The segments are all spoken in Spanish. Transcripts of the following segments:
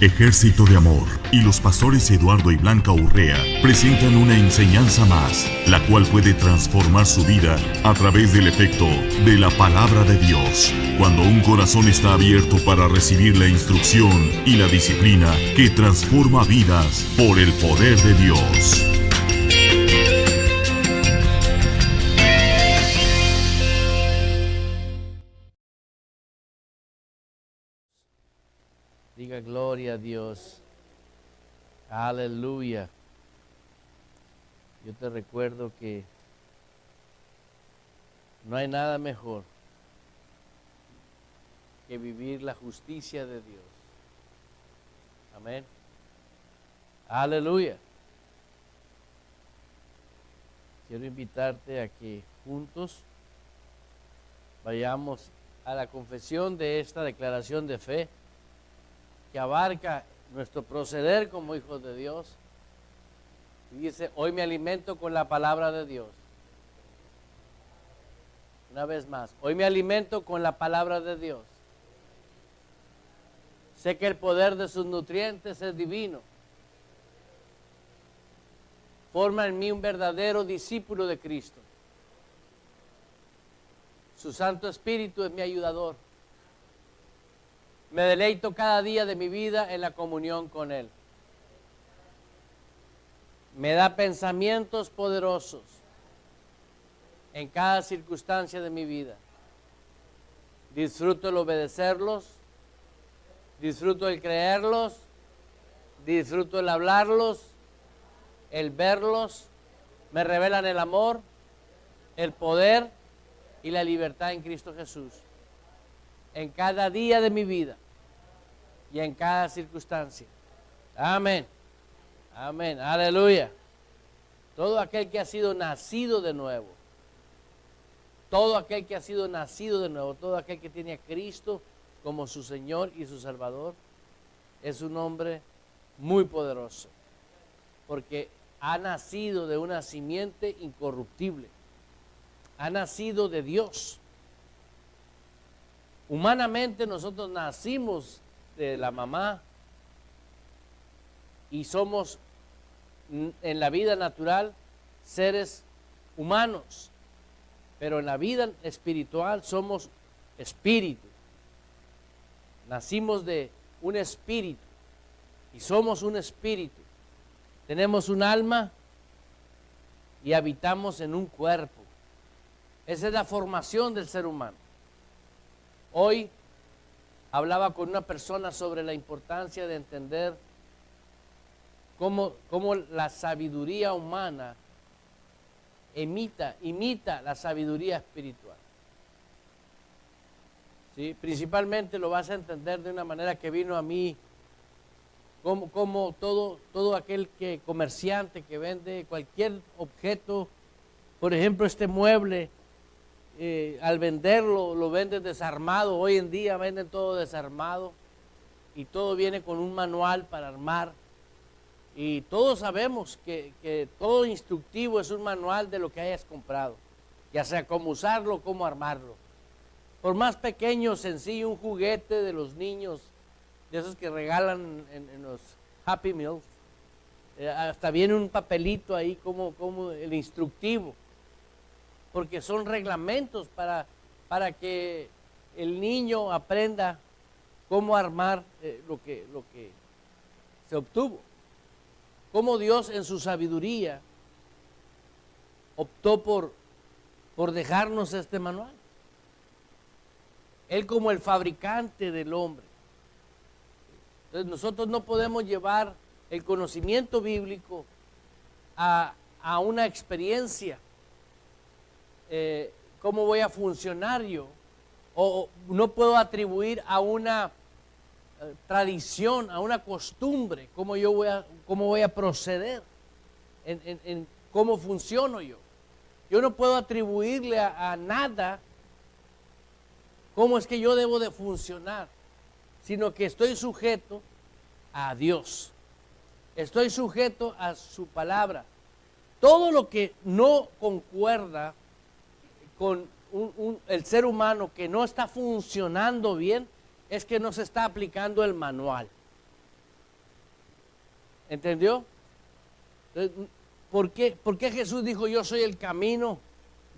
Ejército de Amor y los pastores Eduardo y Blanca Urrea presentan una enseñanza más, la cual puede transformar su vida a través del efecto de la palabra de Dios. Cuando un corazón está abierto para recibir la instrucción y la disciplina que transforma vidas por el poder de Dios. Diga gloria a Dios. Aleluya. Yo te recuerdo que no hay nada mejor que vivir la justicia de Dios. Amén. Aleluya. Quiero invitarte a que juntos vayamos a la confesión de esta declaración de fe que abarca nuestro proceder como hijos de Dios. Y dice, hoy me alimento con la palabra de Dios. Una vez más, hoy me alimento con la palabra de Dios. Sé que el poder de sus nutrientes es divino. Forma en mí un verdadero discípulo de Cristo. Su Santo Espíritu es mi ayudador. Me deleito cada día de mi vida en la comunión con Él. Me da pensamientos poderosos en cada circunstancia de mi vida. Disfruto el obedecerlos, disfruto el creerlos, disfruto el hablarlos, el verlos. Me revelan el amor, el poder y la libertad en Cristo Jesús. En cada día de mi vida y en cada circunstancia. Amén. Amén. Aleluya. Todo aquel que ha sido nacido de nuevo, todo aquel que ha sido nacido de nuevo, todo aquel que tiene a Cristo como su Señor y su Salvador, es un hombre muy poderoso, porque ha nacido de una simiente incorruptible, ha nacido de Dios. Humanamente nosotros nacimos de la mamá y somos en la vida natural seres humanos, pero en la vida espiritual somos espíritu. Nacimos de un espíritu y somos un espíritu. Tenemos un alma y habitamos en un cuerpo. Esa es la formación del ser humano. Hoy hablaba con una persona sobre la importancia de entender cómo la sabiduría humana imita la sabiduría espiritual. ¿Sí? Principalmente lo vas a entender de una manera que vino a mí, como todo aquel comerciante que vende cualquier objeto, por ejemplo este mueble, al venderlo, lo venden desarmado. Hoy en día venden todo desarmado y todo viene con un manual para armar. Y todos sabemos que todo instructivo es un manual de lo que hayas comprado, ya sea cómo usarlo, cómo armarlo. Por más pequeño, sencillo, un juguete de los niños, de esos que regalan en los Happy Meals, hasta viene un papelito ahí como el instructivo, porque son reglamentos para que el niño aprenda cómo armar lo que se obtuvo. Cómo Dios en su sabiduría optó por dejarnos este manual. Él como el fabricante del hombre. Entonces nosotros no podemos llevar el conocimiento bíblico a una experiencia. ¿Cómo voy a funcionar yo? O no puedo atribuir a una tradición, a una costumbre, cómo voy a proceder, en cómo funciono yo. Yo no puedo atribuirle a nada cómo es que yo debo de funcionar, sino que estoy sujeto a Dios. Estoy sujeto a su palabra. Todo lo que no concuerda con el ser humano, que no está funcionando bien, es que no se está aplicando el manual. ¿Entendió? Entonces, ¿por qué Jesús dijo yo soy el camino,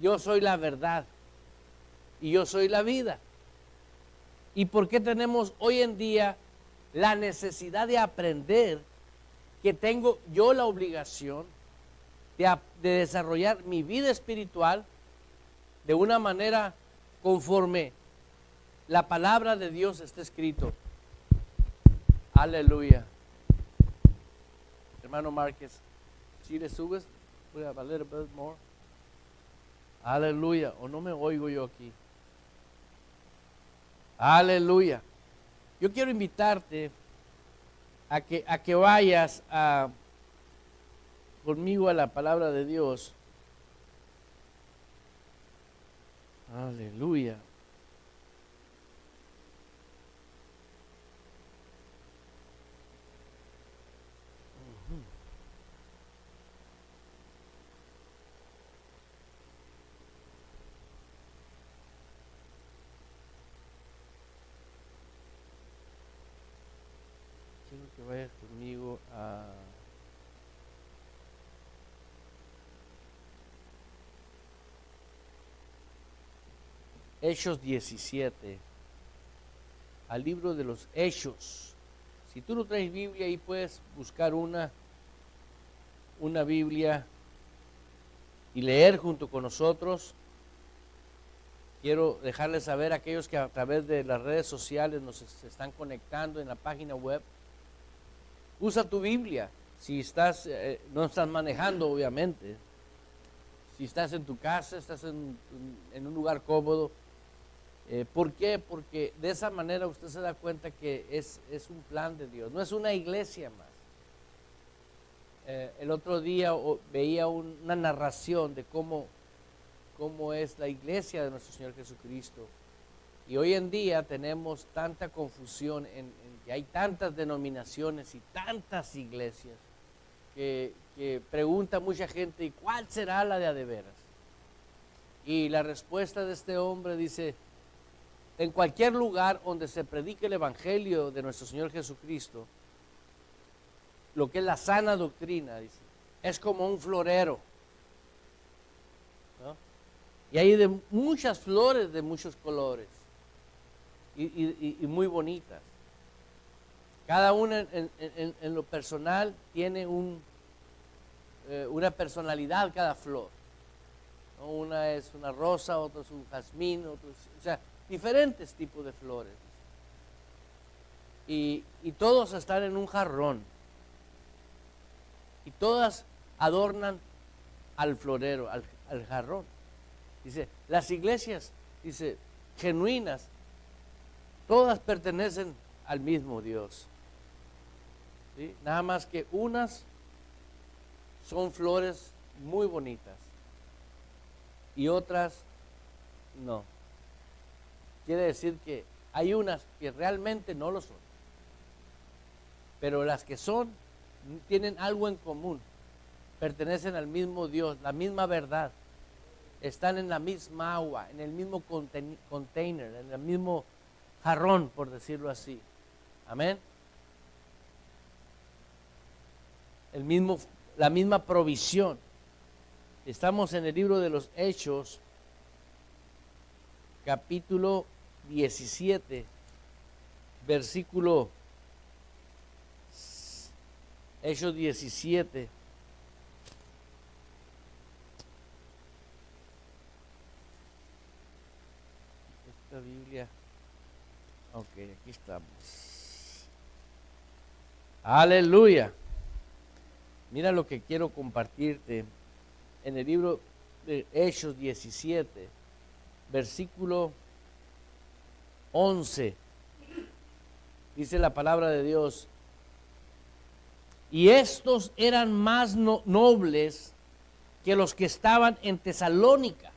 yo soy la verdad y yo soy la vida? ¿Y por qué tenemos hoy en día la necesidad de aprender que tengo yo la obligación de desarrollar mi vida espiritual de una manera conforme la palabra de Dios está escrito? Aleluya. Hermano Márquez, si le subes, voy a a little bit more. Aleluya. O no me oigo yo aquí. Aleluya. Yo quiero invitarte a que vayas conmigo a la palabra de Dios. Aleluya. Quiero que vayas conmigo a Hechos 17, al libro de los Hechos. Si tú no traes Biblia, ahí puedes buscar una Biblia y leer junto con nosotros. Quiero dejarles saber a aquellos que a través de las redes sociales nos están conectando en la página web. Usa tu Biblia. Si estás, no estás manejando, obviamente. Si estás en tu casa, estás en un lugar cómodo. ¿Por qué? Porque de esa manera usted se da cuenta que es un plan de Dios, no es una iglesia más. El otro día veía una narración de cómo es la iglesia de nuestro Señor Jesucristo. Y hoy en día tenemos tanta confusión en que hay tantas denominaciones y tantas iglesias que pregunta mucha gente, ¿y cuál será la de a de veras? Y la respuesta de este hombre dice: en cualquier lugar donde se predique el evangelio de nuestro Señor Jesucristo, lo que es la sana doctrina, dice, es como un florero, ¿no? Y hay de muchas flores de muchos colores y muy bonitas. Cada una en lo personal tiene una personalidad cada flor, ¿no? Una es una rosa, otra es un jazmín, o sea, diferentes tipos de flores. Y todos están en un jarrón. Y todas adornan al florero, al jarrón. Dice, las iglesias, dice, genuinas, todas pertenecen al mismo Dios. ¿Sí? Nada más que unas son flores muy bonitas y otras no. Quiere decir que hay unas que realmente no lo son, pero las que son tienen algo en común, pertenecen al mismo Dios, la misma verdad, están en la misma agua, en el mismo container, en el mismo jarrón, por decirlo así. Amén. La misma provisión. Estamos en el libro de los Hechos, capítulo 17, versículo Hechos 17. Esta Biblia. Ok, aquí estamos. Aleluya. Mira lo que quiero compartirte en el libro de Hechos 17, versículo 11. Dice la palabra de Dios: y estos eran más nobles que los que estaban en Tesalónica.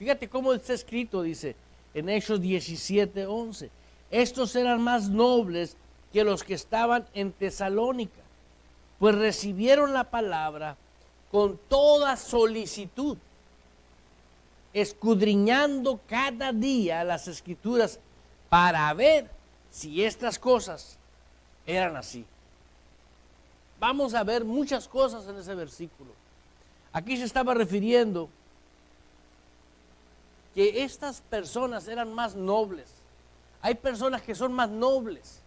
Fíjate cómo está escrito, dice en Hechos 17, 11. Estos eran más nobles que los que estaban en Tesalónica, pues recibieron la palabra con toda solicitud, escudriñando cada día las Escrituras para ver si estas cosas eran así. vamos a ver muchas cosas en ese versículo. Aquí se estaba refiriendo que estas personas eran más nobles. Hay personas que son más nobles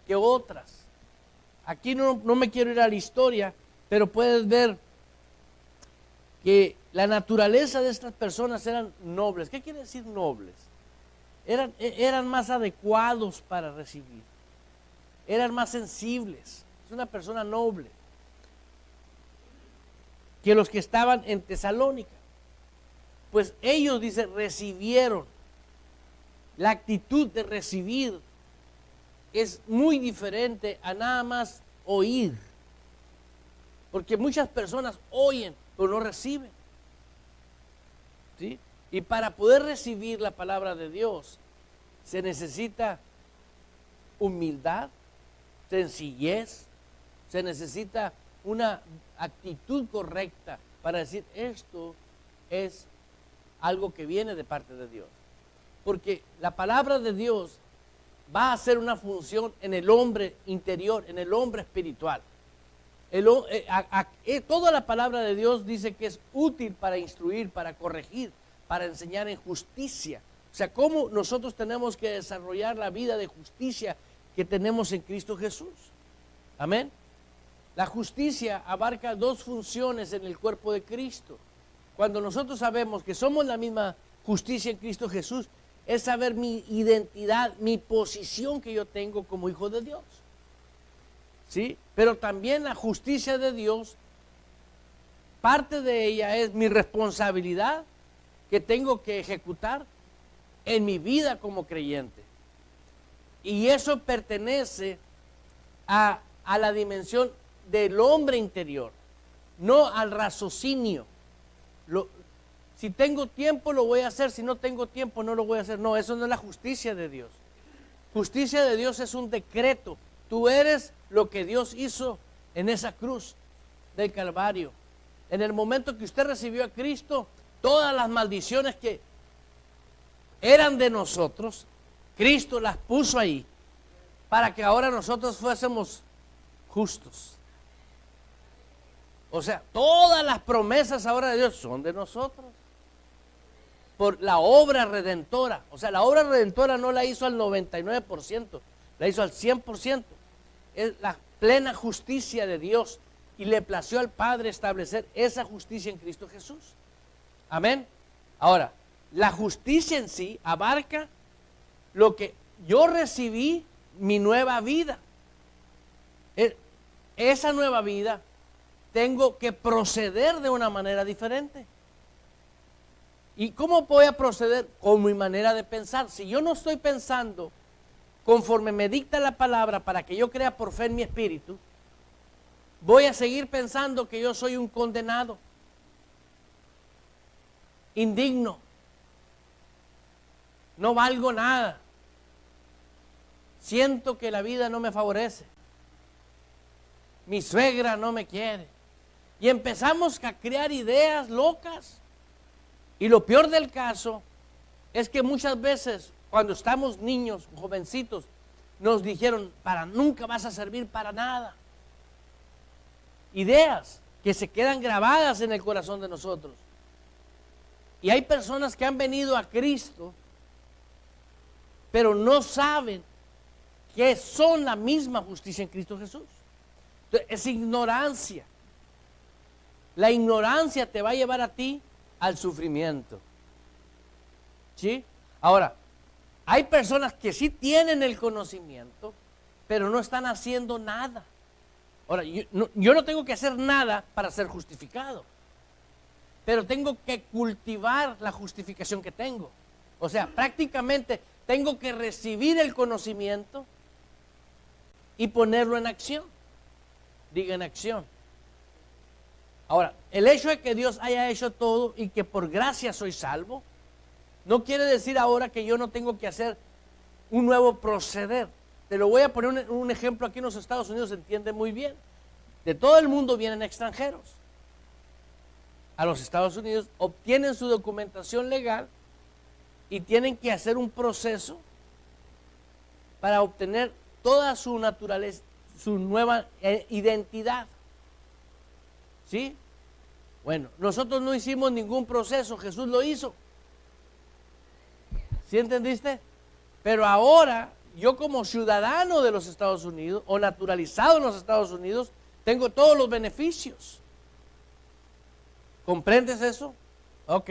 que otras. Aquí no me quiero ir a la historia, pero puedes ver que la naturaleza de estas personas eran nobles. ¿Qué quiere decir nobles? Eran más adecuados para recibir. Eran más sensibles. Es una persona noble que los que estaban en Tesalónica. Pues ellos, dice, recibieron. La actitud de recibir es muy diferente a nada más oír. Porque muchas personas oyen, pero no reciben. ¿Sí? Y para poder recibir la palabra de Dios, se necesita humildad, sencillez, se necesita una actitud correcta para decir esto es algo que viene de parte de Dios. Porque la palabra de Dios va a hacer una función en el hombre interior, en el hombre espiritual. Toda la palabra de Dios dice que es útil para instruir, para corregir, para enseñar en justicia. O sea, cómo nosotros tenemos que desarrollar la vida de justicia que tenemos en Cristo Jesús. Amén. La justicia abarca dos funciones en el cuerpo de Cristo. Cuando nosotros sabemos que somos la misma justicia en Cristo Jesús, es saber mi identidad, mi posición que yo tengo como hijo de Dios. ¿Sí? Pero también la justicia de Dios, parte de ella es mi responsabilidad que tengo que ejecutar en mi vida como creyente. Y eso pertenece a la dimensión del hombre interior, no al raciocinio. Si tengo tiempo lo voy a hacer, si no tengo tiempo no lo voy a hacer. No, eso no es la justicia de Dios. Justicia de Dios es un decreto. Tú eres lo que Dios hizo en esa cruz del Calvario. En el momento que usted recibió a Cristo, todas las maldiciones que eran de nosotros, Cristo las puso ahí para que ahora nosotros fuésemos justos. O sea, todas las promesas ahora de Dios son de nosotros. Por la obra redentora. O sea, la obra redentora no la hizo al 99%, la hizo al 100%. Es la plena justicia de Dios. Y le plació al Padre establecer esa justicia en Cristo Jesús. Amén. Ahora, la justicia en sí abarca lo que yo recibí, mi nueva vida. Esa nueva vida tengo que proceder de una manera diferente. ¿Y cómo voy a proceder? Con mi manera de pensar. Si yo no estoy pensando conforme me dicta la palabra para que yo crea por fe en mi espíritu, voy a seguir pensando que yo soy un condenado, indigno, no valgo nada, siento que la vida no me favorece, mi suegra no me quiere, y empezamos a crear ideas locas. Y lo peor del caso es que muchas veces cuando estamos niños, jovencitos, nos dijeron, nunca vas a servir para nada. Ideas que se quedan grabadas en el corazón de nosotros. Y hay personas que han venido a Cristo, pero no saben que son la misma justicia en Cristo Jesús. Entonces, es ignorancia. La ignorancia te va a llevar a ti al sufrimiento. ¿Sí? Ahora, hay personas que sí tienen el conocimiento, pero no están haciendo nada. Ahora, yo no tengo que hacer nada para ser justificado, pero tengo que cultivar la justificación que tengo. O sea, prácticamente tengo que recibir el conocimiento y ponerlo en acción. Diga en acción. Ahora, el hecho de que Dios haya hecho todo y que por gracia soy salvo, no quiere decir ahora que yo no tengo que hacer un nuevo proceder. Te lo voy a poner un ejemplo aquí en los Estados Unidos, se entiende muy bien. De todo el mundo vienen extranjeros a los Estados Unidos, obtienen su documentación legal y tienen que hacer un proceso para obtener toda su su nueva identidad. ¿Sí? Bueno, nosotros no hicimos ningún proceso, Jesús lo hizo. ¿Sí entendiste? Pero ahora, yo como ciudadano de los Estados Unidos, o naturalizado en los Estados Unidos, tengo todos los beneficios. ¿Comprendes eso? Ok.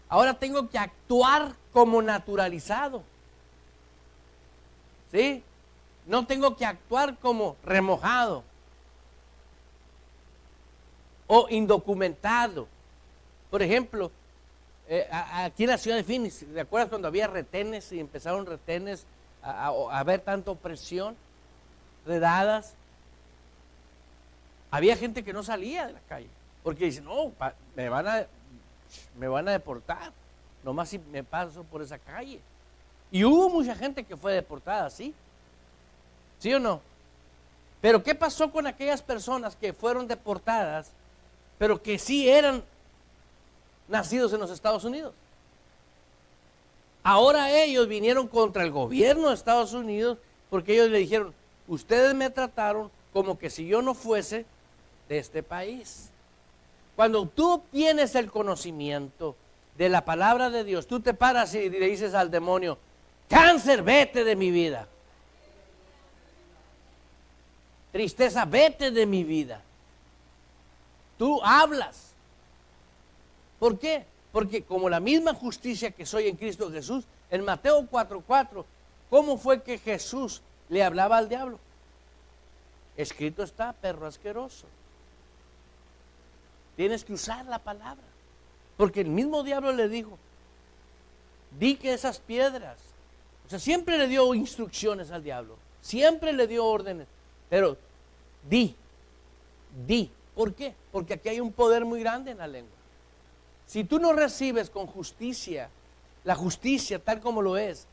Ahora tengo que actuar como naturalizado. ¿Sí? No tengo que actuar como remojado o indocumentado. Por ejemplo, aquí en la ciudad de Phoenix, ¿te acuerdas cuando había retenes y empezaron retenes a haber tanta opresión, redadas? Había gente que no salía de la calle porque dice, no, me van a deportar, nomás si me paso por esa calle. Y hubo mucha gente que fue deportada, ¿sí? ¿Sí o no? Pero ¿qué pasó con aquellas personas que fueron deportadas, pero que sí eran nacidos en los Estados Unidos? Ahora ellos vinieron contra el gobierno de Estados Unidos porque ellos le dijeron, ustedes me trataron como que si yo no fuese de este país. Cuando tú tienes el conocimiento de la palabra de Dios, tú te paras y le dices al demonio, cáncer, vete de mi vida. Tristeza, vete de mi vida. Tú hablas. ¿Por qué? Porque como la misma justicia que soy en Cristo Jesús, en Mateo 4:4, ¿cómo fue que Jesús le hablaba al diablo? Escrito está, perro asqueroso. Tienes que usar la palabra. Porque el mismo diablo le dijo, di que esas piedras. O sea, siempre le dio instrucciones al diablo. Siempre le dio órdenes. Pero di. ¿Por qué? Porque aquí hay un poder muy grande en la lengua. Si tú no recibes con justicia, la justicia tal como lo es,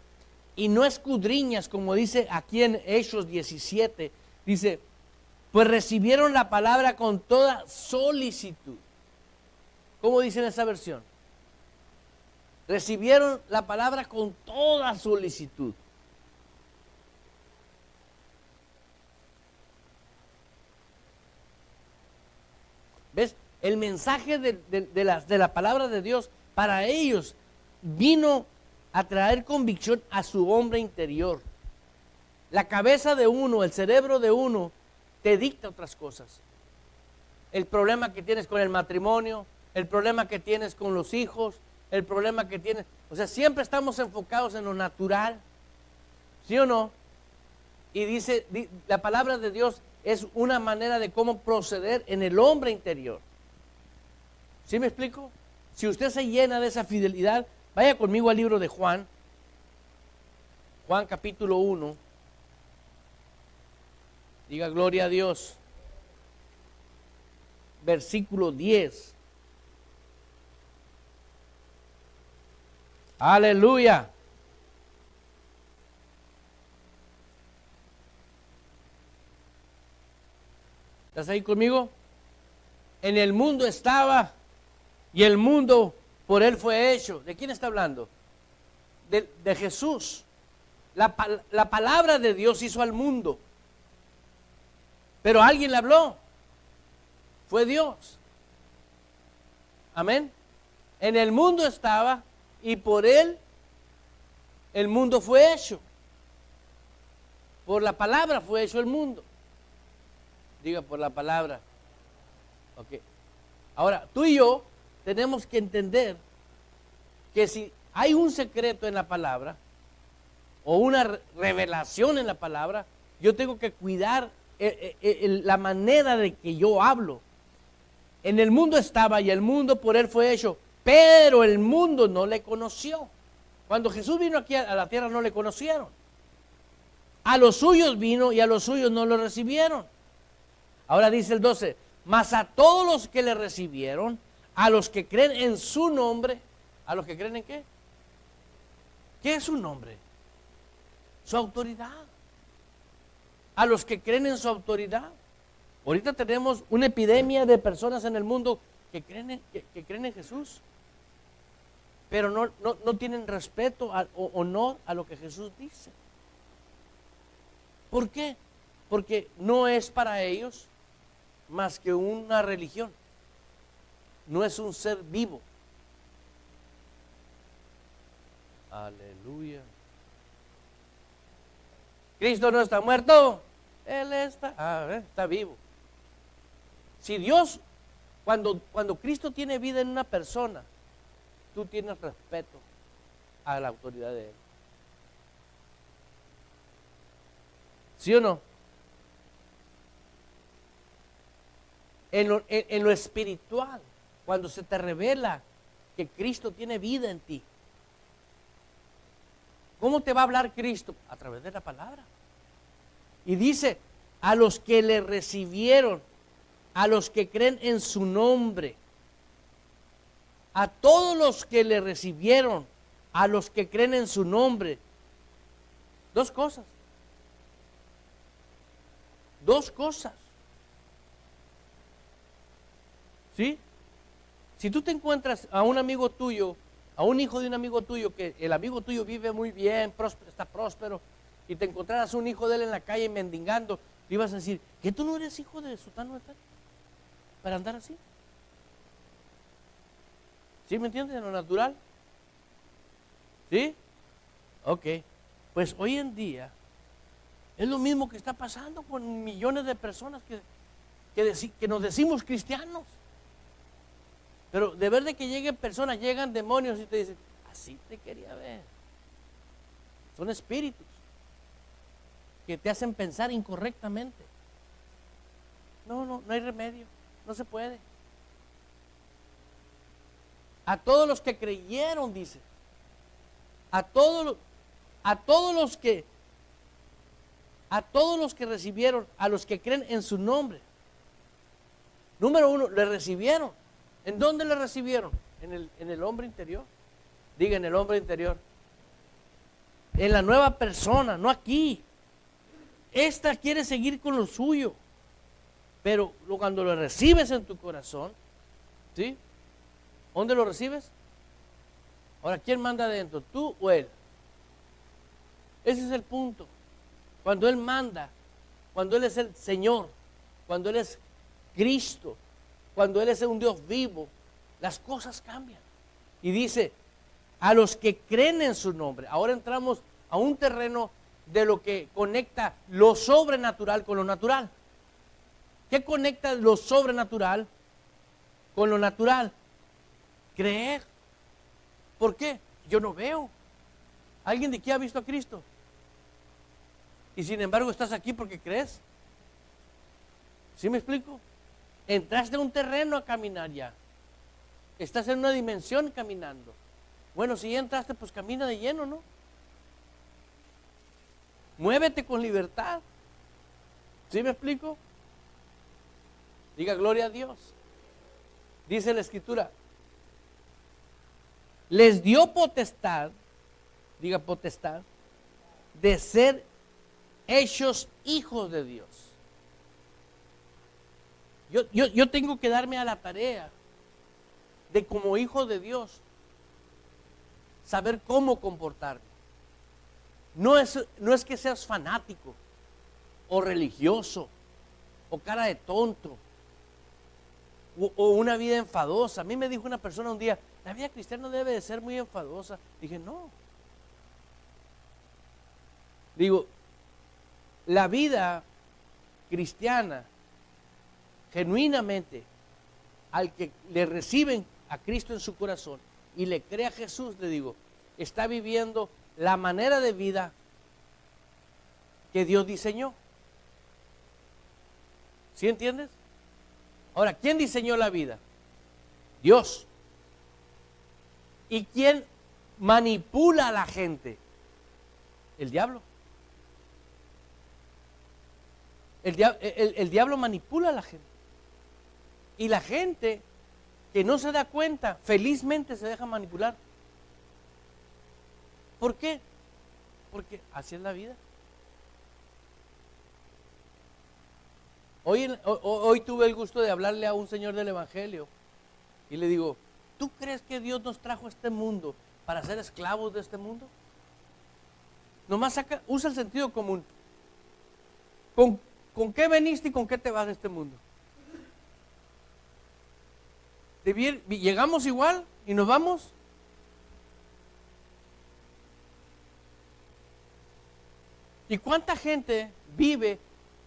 y no escudriñas, como dice aquí en Hechos 17, dice, pues recibieron la palabra con toda solicitud. ¿Cómo dice en esa versión? Recibieron la palabra con toda solicitud. ¿Ves? El mensaje de la palabra de Dios para ellos vino a traer convicción a su hombre interior. La cabeza de uno, el cerebro de uno, te dicta otras cosas. El problema que tienes con el matrimonio, el problema que tienes con los hijos, el problema que tienes, o sea, siempre estamos enfocados en lo natural, ¿sí o no? Y dice, la palabra de Dios es una manera de cómo proceder en el hombre interior. ¿Sí me explico? Si usted se llena de esa fidelidad, vaya conmigo al libro de Juan, Juan capítulo 1, diga gloria a Dios, versículo 10. Aleluya. ¿Estás ahí conmigo? En el mundo estaba y el mundo por él fue hecho. ¿De quién está hablando? De Jesús. La palabra de Dios hizo al mundo. Pero alguien le habló. Fue Dios. Amén. En el mundo estaba y por él el mundo fue hecho. Por la palabra fue hecho el mundo. Diga por la palabra. Ok. Ahora, tú y yo tenemos que entender que si hay un secreto en la palabra o una revelación en la palabra, yo tengo que cuidar la manera de que yo hablo. En el mundo estaba y el mundo por él fue hecho, pero el mundo no le conoció. Cuando Jesús vino aquí a la tierra no le conocieron. A los suyos vino y a los suyos no lo recibieron. Ahora dice el 12, mas a todos los que le recibieron, a los que creen en su nombre, ¿a los que creen en qué? ¿Qué es su nombre? Su autoridad. A los que creen en su autoridad. Ahorita tenemos una epidemia de personas en el mundo que creen en Jesús, pero no tienen respeto o honor a lo que Jesús dice. ¿Por qué? Porque no es para ellos más que una religión. No es un ser vivo. Aleluya. Cristo no está muerto. Él está vivo. Si Dios, cuando Cristo tiene vida en una persona, tú tienes respeto a la autoridad de Él. ¿Sí o no? En lo espiritual, cuando se te revela que Cristo tiene vida en ti, ¿cómo te va a hablar Cristo? A través de la palabra. Y dice, a los que le recibieron, a los que creen en su nombre, a todos los que le recibieron, a los que creen en su nombre. Dos cosas. Dos cosas. ¿Sí? Si tú te encuentras a un amigo tuyo, a un hijo de un amigo tuyo, que el amigo tuyo vive muy bien, está próspero, y te encontraras un hijo de él en la calle mendigando, le ibas a decir, ¿que tú no eres hijo de sutano de tal? Para andar así. ¿Sí me entiendes? En lo natural. ¿Sí? Ok. Pues hoy en día es lo mismo que está pasando con millones de personas que nos decimos cristianos. Pero de ver de que lleguen personas, llegan demonios y te dicen, así te quería ver. Son espíritus que te hacen pensar incorrectamente. No hay remedio, no se puede. A todos los que creyeron, dice, a todos los que recibieron, a los que creen en su nombre. Número uno, le recibieron. ¿En dónde le recibieron? En el hombre interior. Diga, en el hombre interior. En la nueva persona, no aquí. Esta quiere seguir con lo suyo. Pero cuando lo recibes en tu corazón, ¿sí? ¿Dónde lo recibes? Ahora, ¿quién manda adentro? ¿Tú o Él? Ese es el punto. Cuando Él manda, cuando Él es el Señor, cuando Él es Cristo, cuando Él es un Dios vivo, las cosas cambian. Y dice, a los que creen en su nombre. Ahora entramos a un terreno de lo que conecta lo sobrenatural con lo natural. ¿Qué conecta lo sobrenatural con lo natural? Creer. ¿Por qué? Yo no veo. ¿Alguien de aquí ha visto a Cristo? Y sin embargo estás aquí porque crees. ¿Sí me explico? Entraste a un terreno a caminar ya. Estás en una dimensión caminando. Bueno, si ya entraste, pues camina de lleno, ¿no? Muévete con libertad. ¿Sí me explico? Diga gloria a Dios. Dice la Escritura, les dio potestad, diga potestad, de ser hechos hijos de Dios. Yo tengo que darme a la tarea de, como hijo de Dios, saber cómo comportarme. No es que seas fanático o religioso o cara de tonto o una vida enfadosa. A mí me dijo una persona un día, la vida cristiana debe de ser muy enfadosa. Dije, no. Digo, la vida cristiana, genuinamente, al que le reciben a Cristo en su corazón y le cree a Jesús, le digo, está viviendo la manera de vida que Dios diseñó. ¿Sí entiendes? Ahora, ¿quién diseñó la vida? Dios. ¿Y quién manipula a la gente? El diablo. El diablo manipula a la gente. Y la gente que no se da cuenta, felizmente se deja manipular. ¿Por qué? Porque así es la vida. Hoy tuve el gusto de hablarle a un señor del Evangelio y le digo, ¿tú crees que Dios nos trajo a este mundo para ser esclavos de este mundo? Nomás usa el sentido común. ¿Con qué veniste y con qué te vas de este mundo? ¿Llegamos igual y nos vamos? ¿Y cuánta gente vive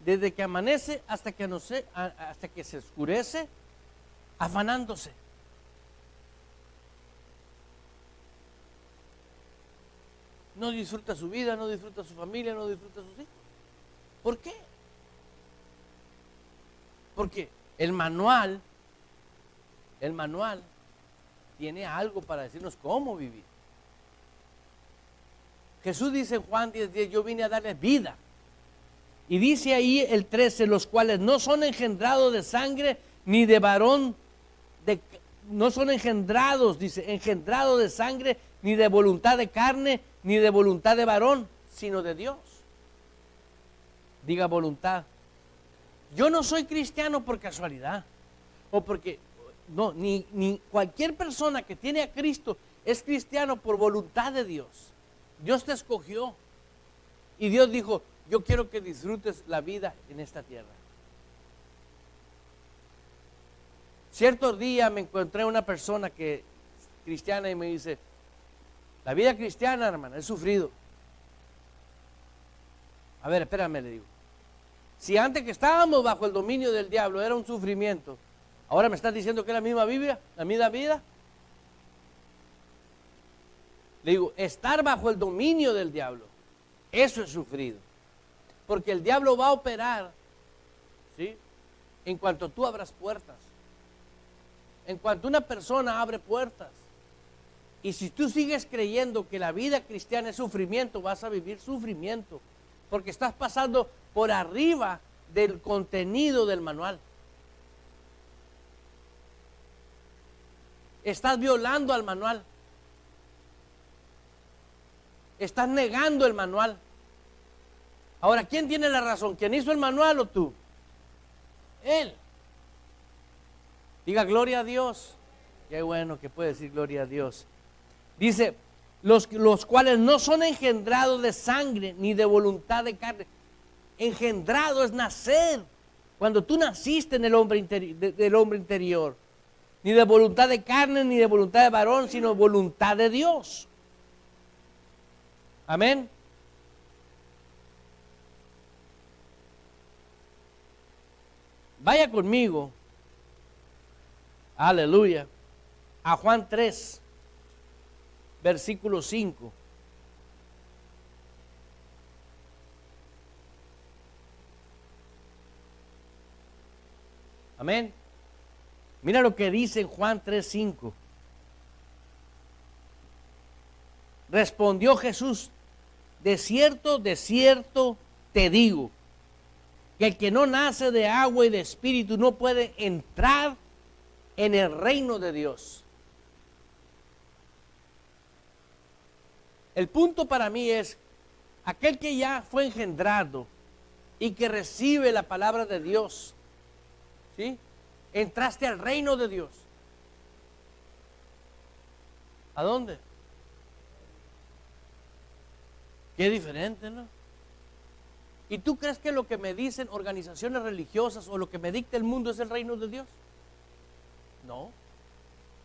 desde que amanece hasta que se oscurece, afanándose? No disfruta su vida, no disfruta su familia, no disfruta sus hijos. ¿Por qué? Porque el manual tiene algo para decirnos cómo vivir. Jesús dice en Juan 10:10, yo vine a darles vida. Y dice ahí el 13, los cuales no son engendrados de sangre ni de varón, no son engendrados, dice, engendrados de sangre ni de voluntad de carne ni de voluntad de varón, sino de Dios. Diga voluntad. Yo no soy cristiano por casualidad, o porque, no, ni cualquier persona que tiene a Cristo es cristiano por voluntad de Dios. Dios te escogió y Dios dijo, yo quiero que disfrutes la vida en esta tierra. Cierto día me encontré una persona cristiana y me dice, la vida cristiana, hermano, he sufrido. A ver, espérame, le digo. Si antes que estábamos bajo el dominio del diablo era un sufrimiento, ahora me estás diciendo que es la misma Biblia, la misma vida. Le digo, estar bajo el dominio del diablo, eso es sufrido. Porque el diablo va a operar, ¿sí?, en cuanto tú abras puertas. En cuanto una persona abre puertas. Y si tú sigues creyendo que la vida cristiana es sufrimiento, vas a vivir sufrimiento. Porque estás pasando por arriba del contenido del manual. Estás violando al manual. Estás negando el manual. Ahora, ¿quién tiene la razón? ¿Quién hizo el manual o tú? Él. Diga gloria a Dios. Qué bueno que puede decir gloria a Dios. Dice, los cuales no son engendrados de sangre ni de voluntad de carne. Engendrado es nacer. Cuando tú naciste en el hombre del hombre interior. Ni de voluntad de carne ni de voluntad de varón, sino voluntad de Dios. Amén. Vaya conmigo, aleluya, a Juan 3, versículo 5. Amén. Mira lo que dice en Juan 3, 5. Respondió Jesús, de cierto te digo, que el que no nace de agua y de espíritu no puede entrar en el reino de Dios. El punto para mí es, aquel que ya fue engendrado y que recibe la palabra de Dios, ¿sí?, entraste al reino de Dios. ¿A dónde? Qué diferente, ¿no? ¿Y tú crees que lo que me dicen organizaciones religiosas o lo que me dicta el mundo es el reino de Dios? No.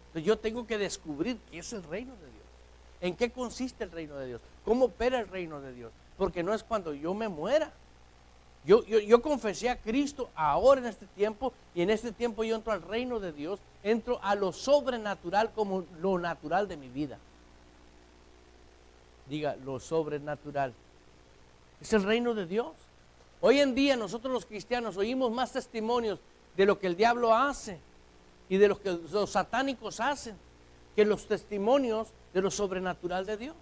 Entonces yo tengo que descubrir qué es el reino de Dios. ¿En qué consiste el reino de Dios? ¿Cómo opera el reino de Dios? Porque no es cuando yo me muera. Yo confesé a Cristo ahora en este tiempo, y en este tiempo yo entro al reino de Dios, entro a lo sobrenatural como lo natural de mi vida. Diga, lo sobrenatural. Es el reino de Dios. Hoy en día nosotros los cristianos oímos más testimonios de lo que el diablo hace y de lo que los satánicos hacen que los testimonios de lo sobrenatural de Dios.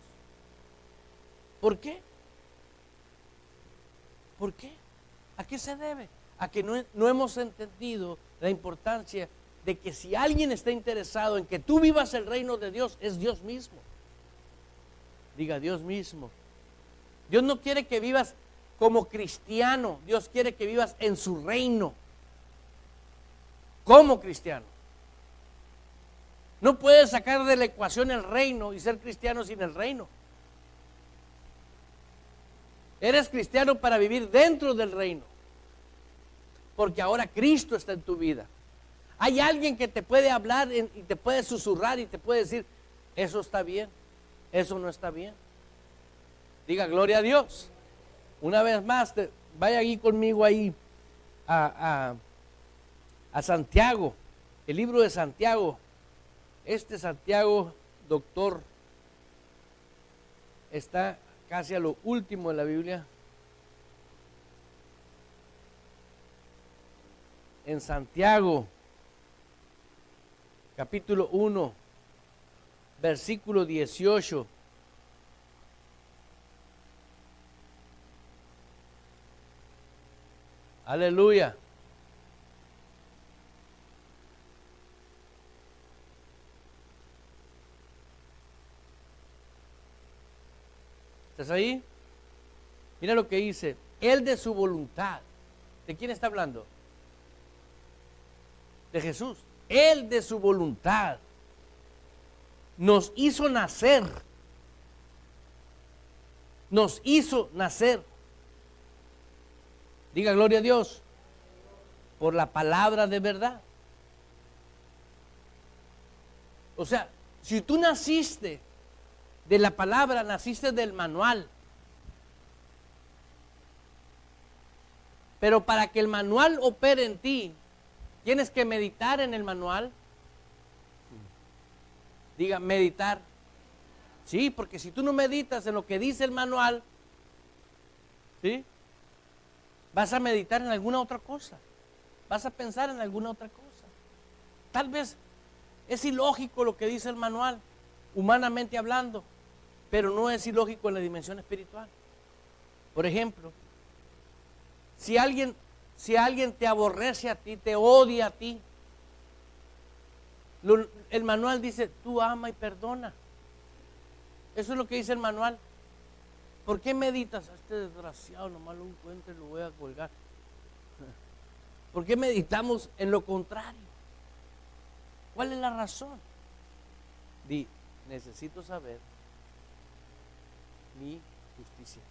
¿Por qué? ¿Por qué? ¿A qué se debe? A que no hemos entendido la importancia de que si alguien está interesado en que tú vivas el reino de Dios, es Dios mismo. Diga, Dios mismo. Dios no quiere que vivas como cristiano, Dios quiere que vivas en su reino, como cristiano. No puedes sacar de la ecuación el reino y ser cristiano sin el reino. Eres cristiano para vivir dentro del reino. porque ahora Cristo está en tu vida. Hay alguien que te puede hablar y te puede susurrar y te puede decir, eso está bien, eso no está bien. Diga gloria a Dios. Una vez más, vaya aquí conmigo ahí a Santiago, el libro de Santiago. Este Santiago, doctor, está casi a lo último de la Biblia. En Santiago, capítulo 1, versículo 18. Aleluya. ¿Estás ahí? Mira lo que dice. Él de su voluntad. ¿De quién está hablando? De Jesús. Él de su voluntad nos hizo nacer. Nos hizo nacer. Diga gloria a Dios. Por la palabra de verdad. O sea, si tú naciste de la palabra, naciste del manual. Pero para que el manual opere en ti, tienes que meditar en el manual. Diga, meditar. Sí, porque si tú no meditas en lo que dice el manual, ¿sí?, vas a meditar en alguna otra cosa. Vas a pensar en alguna otra cosa. Tal vez es ilógico lo que dice el manual, humanamente hablando, pero no es ilógico en la dimensión espiritual. Por ejemplo, si alguien te aborrece a ti, te odia a ti, el manual dice, tú ama y perdona. Eso es lo que dice el manual. ¿Por qué meditas? Este desgraciado nomás lo encuentro y lo voy a colgar. ¿Por qué meditamos en lo contrario? ¿Cuál es la razón? Necesito saber mi justicia.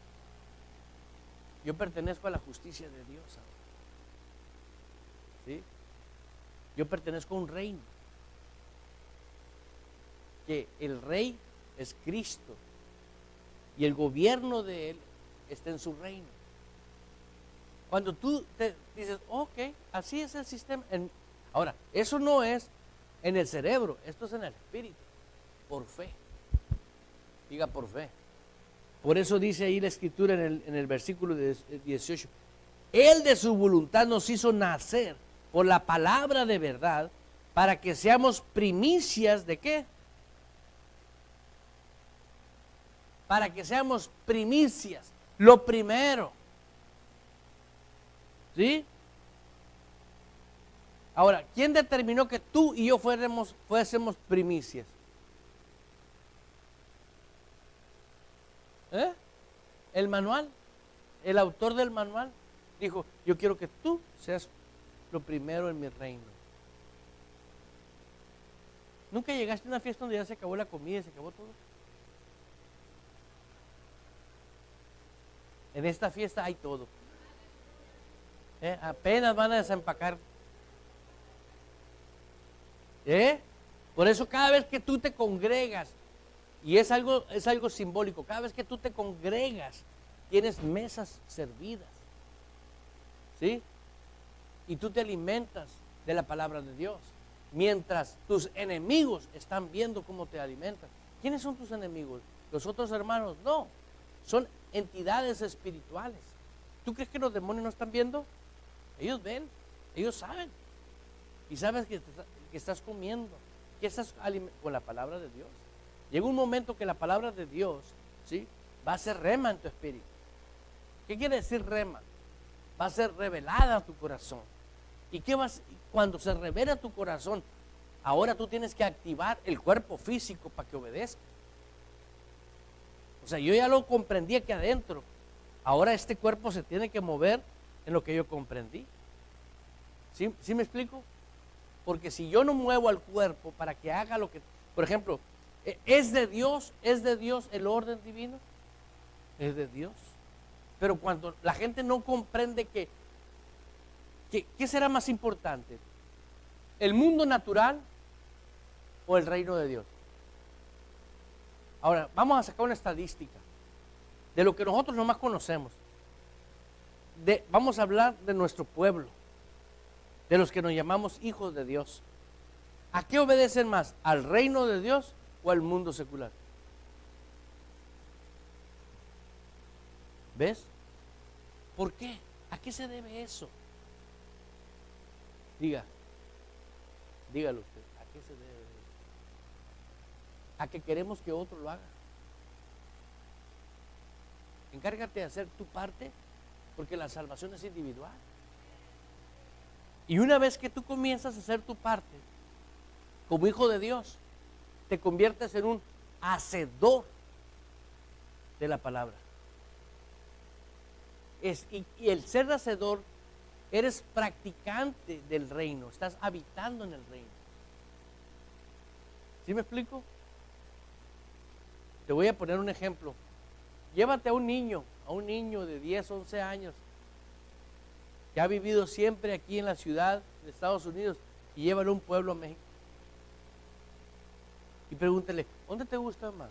Yo pertenezco a la justicia de Dios. ¿Sí? Yo pertenezco a un reino. Que el rey es Cristo. Y el gobierno de Él está en su reino. Cuando tú te dices, ok, así es el sistema. Ahora, eso no es en el cerebro, esto es en el espíritu. Por fe. Diga por fe. Por eso dice ahí la escritura en el versículo 18. Él de su voluntad nos hizo nacer por la palabra de verdad para que seamos primicias de ¿qué? Para que seamos primicias, lo primero. ¿Sí? Ahora, ¿quién determinó que tú y yo fuésemos primicias? El manual, el autor del manual dijo, yo quiero que tú seas lo primero en mi reino. ¿Nunca llegaste a una fiesta donde ya se acabó la comida, se acabó todo? En esta fiesta hay todo. Apenas van a desempacar. Por eso cada vez que tú te congregas, y es algo simbólico, cada vez que tú te congregas, tienes mesas servidas. ¿Sí? Y tú te alimentas de la palabra de Dios. Mientras tus enemigos están viendo cómo te alimentas. ¿Quiénes son tus enemigos? ¿Los otros hermanos? No. Son entidades espirituales. ¿Tú crees que los demonios no están viendo? Ellos ven, ellos saben. Y sabes que estás comiendo, que estás con la palabra de Dios. Llega un momento que la palabra de Dios, ¿sí?, va a ser rema en tu espíritu. ¿Qué quiere decir rema? Va a ser revelada a tu corazón. ¿Y qué cuando se revela tu corazón? Ahora tú tienes que activar el cuerpo físico para que obedezca. O sea, yo ya lo comprendí aquí adentro. Ahora este cuerpo se tiene que mover en lo que yo comprendí. ¿Sí me explico? Porque si yo no muevo al cuerpo para que haga lo que... Por ejemplo, ¿es de Dios el orden divino? Es de Dios. Pero cuando la gente no comprende que ¿Qué será más importante? ¿El mundo natural o el reino de Dios? Ahora, vamos a sacar una estadística de lo que nosotros nomás conocemos. Vamos a hablar de nuestro pueblo, de los que nos llamamos hijos de Dios. ¿A qué obedecen más? ¿Al reino de Dios o al mundo secular? ¿Ves? ¿Por qué? ¿A qué se debe eso? Dígalo usted. ¿A qué se debe eso? A que queremos que otro lo haga. Encárgate de hacer tu parte, porque la salvación es individual. Y una vez que tú comienzas a hacer tu parte, como hijo de Dios, te conviertes en un hacedor de la palabra. Y el ser hacedor, eres practicante del reino, estás habitando en el reino. ¿Sí me explico? Te voy a poner un ejemplo. Llévate a un niño de 10, 11 años, que ha vivido siempre aquí en la ciudad de Estados Unidos, y llévalo a un pueblo a México. Y pregúntele, ¿dónde te gusta más?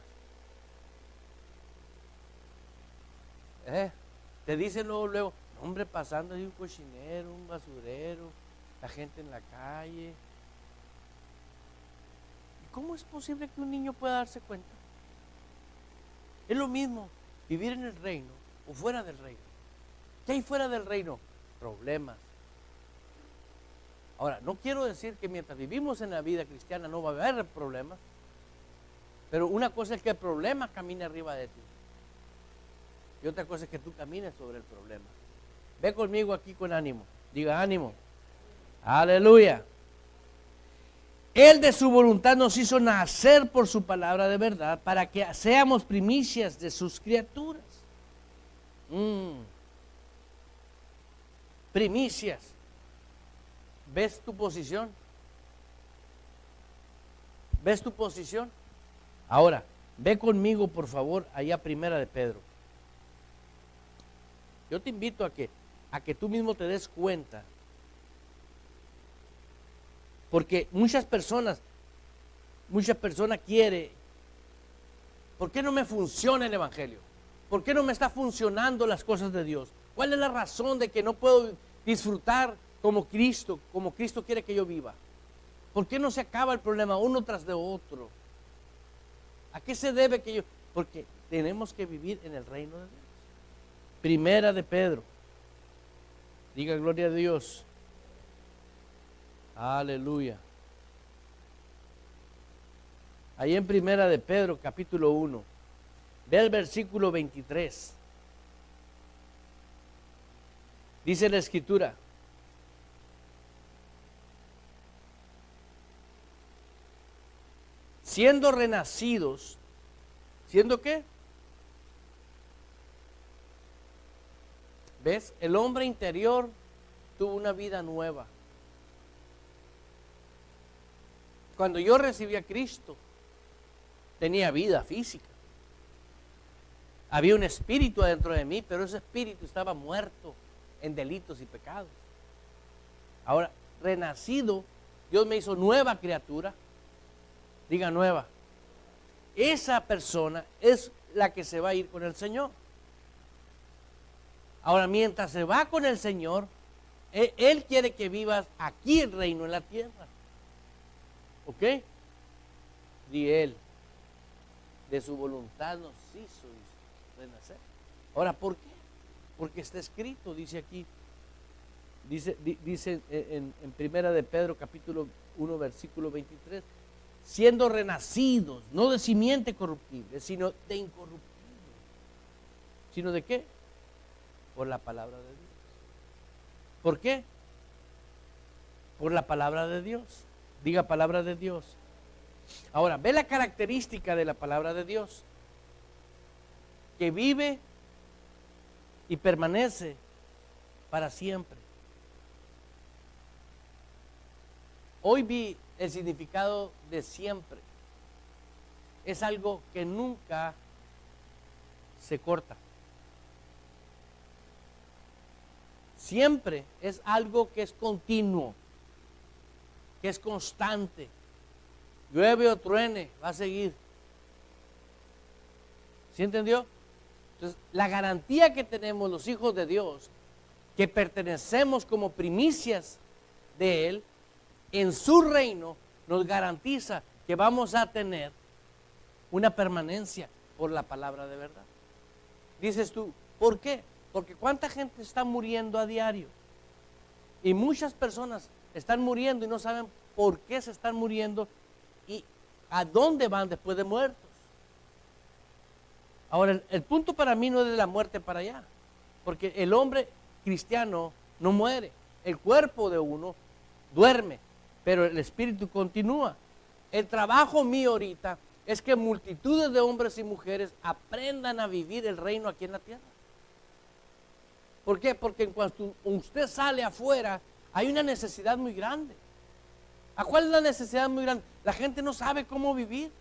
Te dicen luego, hombre, pasando ahí un cochinero, un basurero, la gente en la calle. ¿Y cómo es posible que un niño pueda darse cuenta? Es lo mismo vivir en el reino o fuera del reino. ¿Qué hay fuera del reino? Problemas. Ahora, no quiero decir que mientras vivimos en la vida cristiana no va a haber problemas, pero una cosa es que el problema camine arriba de ti y otra cosa es que tú camines sobre el problema. Ve conmigo aquí con ánimo. Diga ánimo. Aleluya. Él de su voluntad nos hizo nacer por su palabra de verdad para que seamos primicias de sus criaturas. Primicias. ¿Ves tu posición? ¿Ves tu posición? Ahora, ve conmigo por favor allá a Primera de Pedro. Yo te invito a que tú mismo te des cuenta. Porque muchas personas quieren, ¿por qué no me funciona el evangelio? ¿Por qué no me está funcionando las cosas de Dios? ¿Cuál es la razón de que no puedo disfrutar como Cristo quiere que yo viva? ¿Por qué no se acaba el problema uno tras de otro? ¿A qué se debe que yo? Porque tenemos que vivir en el reino de Dios. Primera de Pedro. Diga gloria a Dios. Aleluya. Ahí en Primera de Pedro, capítulo 1. Ve el versículo 23. Dice la Escritura: siendo renacidos, ¿siendo qué? ¿Ves? El hombre interior tuvo una vida nueva. Cuando yo recibí a Cristo, tenía vida física. Había un espíritu adentro de mí, pero ese espíritu estaba muerto en delitos y pecados. Ahora, renacido, Dios me hizo nueva criatura. Diga nueva. Esa persona es la que se va a ir con el Señor. Ahora, mientras se va con el Señor, Él quiere que vivas aquí el reino en la tierra. ¿Ok? Di Él, de su voluntad nos hizo renacer. Ahora, ¿por qué? Porque está escrito, dice aquí, dice en Primera de Pedro, capítulo 1, versículo 23, siendo renacidos, no de simiente corruptible, sino de incorruptible. ¿Sino de qué? Por la palabra de Dios. ¿Por qué? Por la palabra de Dios. Diga palabra de Dios. Ahora, ve la característica de la palabra de Dios, que vive y permanece para siempre. Hoy vi el significado de siempre. Es algo que nunca se corta. siempre es algo que es continuo, que es constante. Llueve o truene, va a seguir. ¿Sí entendió? Entonces, la garantía que tenemos los hijos de Dios, que pertenecemos como primicias de Él, en su reino, nos garantiza que vamos a tener una permanencia por la palabra de verdad. Dices tú, ¿por qué? Porque ¿cuánta gente está muriendo a diario? Y muchas personas están muriendo y no saben por qué se están muriendo y a dónde van después de muertos. Ahora, el punto para mí no es de la muerte para allá, porque el hombre cristiano no muere, el cuerpo de uno duerme, pero el espíritu continúa. El trabajo mío ahorita es que multitudes de hombres y mujeres aprendan a vivir el reino aquí en la tierra. ¿Por qué? Porque en cuanto usted sale afuera, hay una necesidad muy grande. ¿A cuál es la necesidad muy grande? La gente no sabe cómo vivir.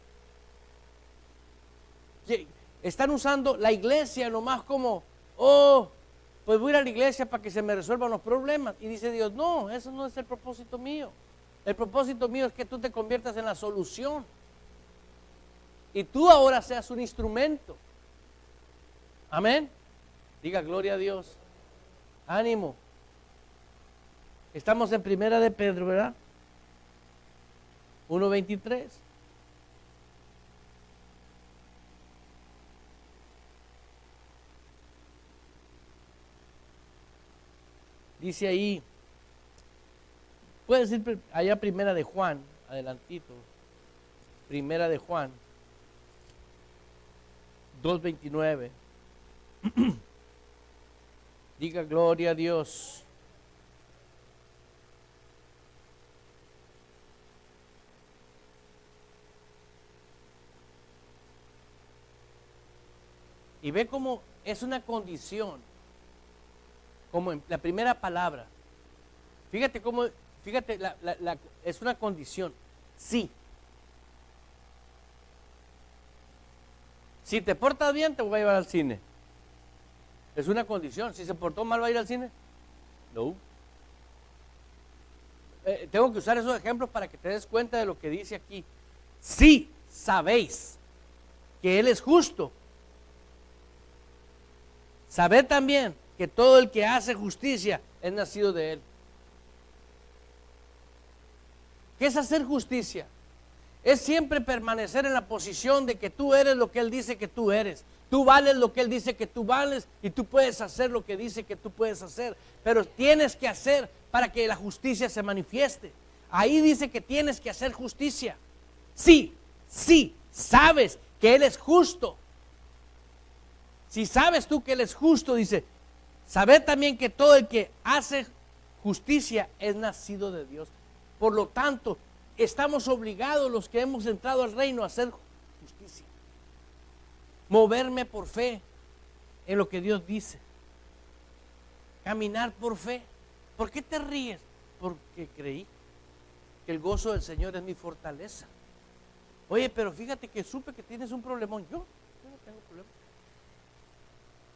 Están usando la iglesia nomás como, oh, pues voy a ir a la iglesia para que se me resuelvan los problemas. Y dice Dios, no, eso no es el propósito mío. El propósito mío es que tú te conviertas en la solución. Y tú ahora seas un instrumento. Amén. Diga gloria a Dios. Ánimo. Estamos en Primera de Pedro, ¿verdad? 1:23. Dice ahí, puede decir allá Primera de Juan, adelantito. Primera de Juan 2:29. Diga gloria a Dios. Y ve cómo es una condición, como en la primera palabra. Fíjate cómo, fíjate, es una condición. Sí. Si te portas bien, te voy a llevar al cine. Es una condición. Si se portó mal, ¿va a ir al cine? No. Tengo que usar esos ejemplos para que te des cuenta de lo que dice aquí. Sí, sabéis que Él es justo. Sabed también que todo el que hace justicia es nacido de Él. ¿Qué es hacer justicia? Es siempre permanecer en la posición de que tú eres lo que Él dice que tú eres. Tú vales lo que Él dice que tú vales y tú puedes hacer lo que dice que tú puedes hacer. Pero tienes que hacer para que la justicia se manifieste. Ahí dice que tienes que hacer justicia. Sí, sabes que Él es justo. Si sabes tú que Él es justo, dice, sabed también que todo el que hace justicia es nacido de Dios. Por lo tanto, estamos obligados los que hemos entrado al reino a hacer justicia. Moverme por fe en lo que Dios dice. Caminar por fe. ¿Por qué te ríes? Porque creí que el gozo del Señor es mi fortaleza. Oye, pero fíjate que supe que tienes un problemón. Yo no tengo problema.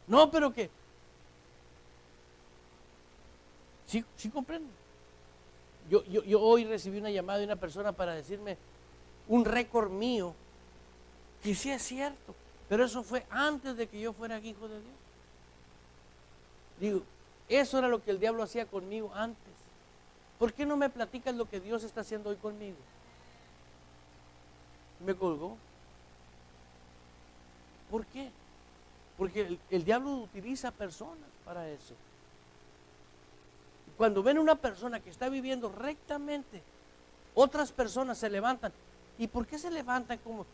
No, pero que sí comprendo. Yo hoy recibí una llamada de una persona para decirme un récord mío, que sí es cierto, pero eso fue antes de que yo fuera hijo de Dios. Digo, eso era lo que el diablo hacía conmigo antes. ¿Por qué no me platicas lo que Dios está haciendo hoy conmigo? Me colgó. ¿Por qué? Porque el diablo utiliza personas para eso. Cuando ven una persona que está viviendo rectamente, otras personas se levantan. ¿Y por qué se levantan como?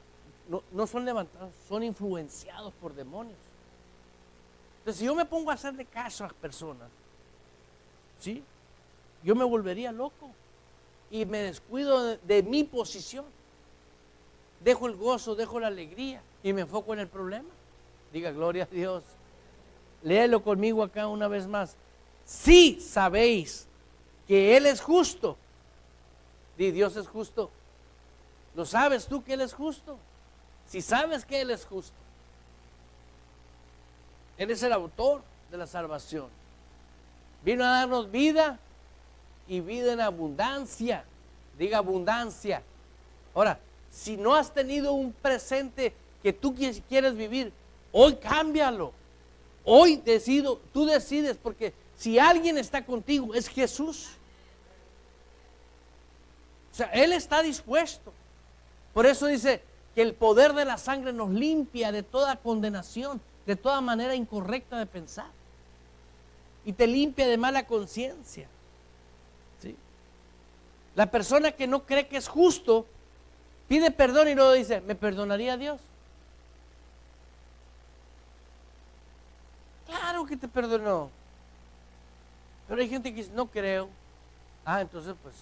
No son levantados, son influenciados por demonios. Entonces, si yo me pongo a hacerle caso a las personas, ¿sí? Yo me volvería loco y me descuido de mi posición. Dejo el gozo, dejo la alegría y me enfoco en el problema. Diga gloria a Dios. Léelo conmigo acá una vez más. Sí sabéis que Él es justo. Di, Dios es justo. ¿Lo sabes tú que Él es justo? Si sabes que Él es justo. Él es el autor de la salvación. Vino a darnos vida y vida en abundancia. Diga abundancia. Ahora, si no has tenido un presente que tú quieres vivir, hoy cámbialo. Hoy tú decides, porque si alguien está contigo es Jesús. O sea, Él está dispuesto. Por eso dice que el poder de la sangre nos limpia de toda condenación, de toda manera incorrecta de pensar. Y te limpia de mala conciencia. ¿Sí? La persona que no cree que es justo, pide perdón y luego dice, ¿me perdonaría Dios? Claro que te perdonó. Pero hay gente que dice, no creo. Ah, entonces pues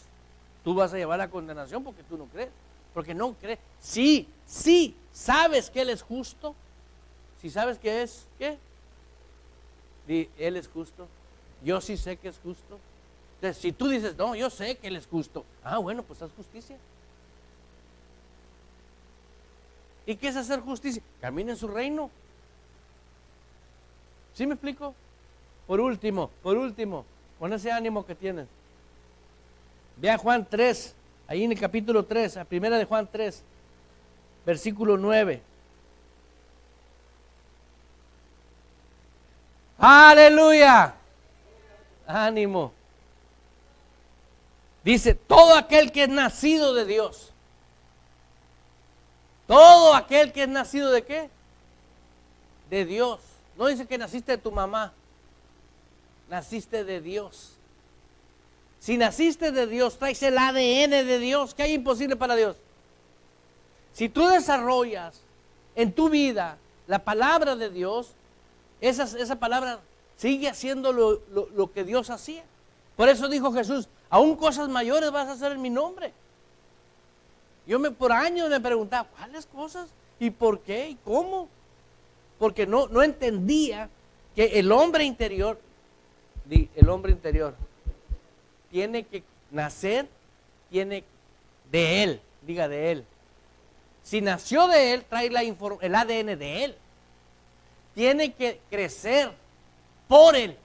tú vas a llevar la condenación porque tú no crees. Porque no crees. Sí, sabes que Él es justo. Si sabes que es, ¿qué? Él es justo. Yo sí sé que es justo. Entonces, si tú dices, no, yo sé que Él es justo. Ah, bueno, pues haz justicia. ¿Y qué es hacer justicia? Camina en su reino. ¿Sí me explico? Por último, con ese ánimo que tienes. Ve a Juan 3, ahí en el capítulo 3, a primera de Juan 3, versículo 9. ¡Aleluya! Ánimo. Dice, todo aquel que es nacido de Dios. Todo aquel que es nacido de ¿qué? De Dios. No dice que naciste de tu mamá. Naciste de Dios. Si naciste de Dios, traes el ADN de Dios. ¿Qué hay imposible para Dios? Si tú desarrollas en tu vida la palabra de Dios, esa palabra sigue haciendo lo que Dios hacía. Por eso dijo Jesús, aún cosas mayores vas a hacer en mi nombre. Yo por años me preguntaba, ¿cuáles cosas? ¿Y por qué? ¿Y cómo? Porque no entendía que el hombre interior tiene que nacer, tiene de Él, diga de Él. Si nació de Él, trae el ADN de Él. Tiene que crecer por Él.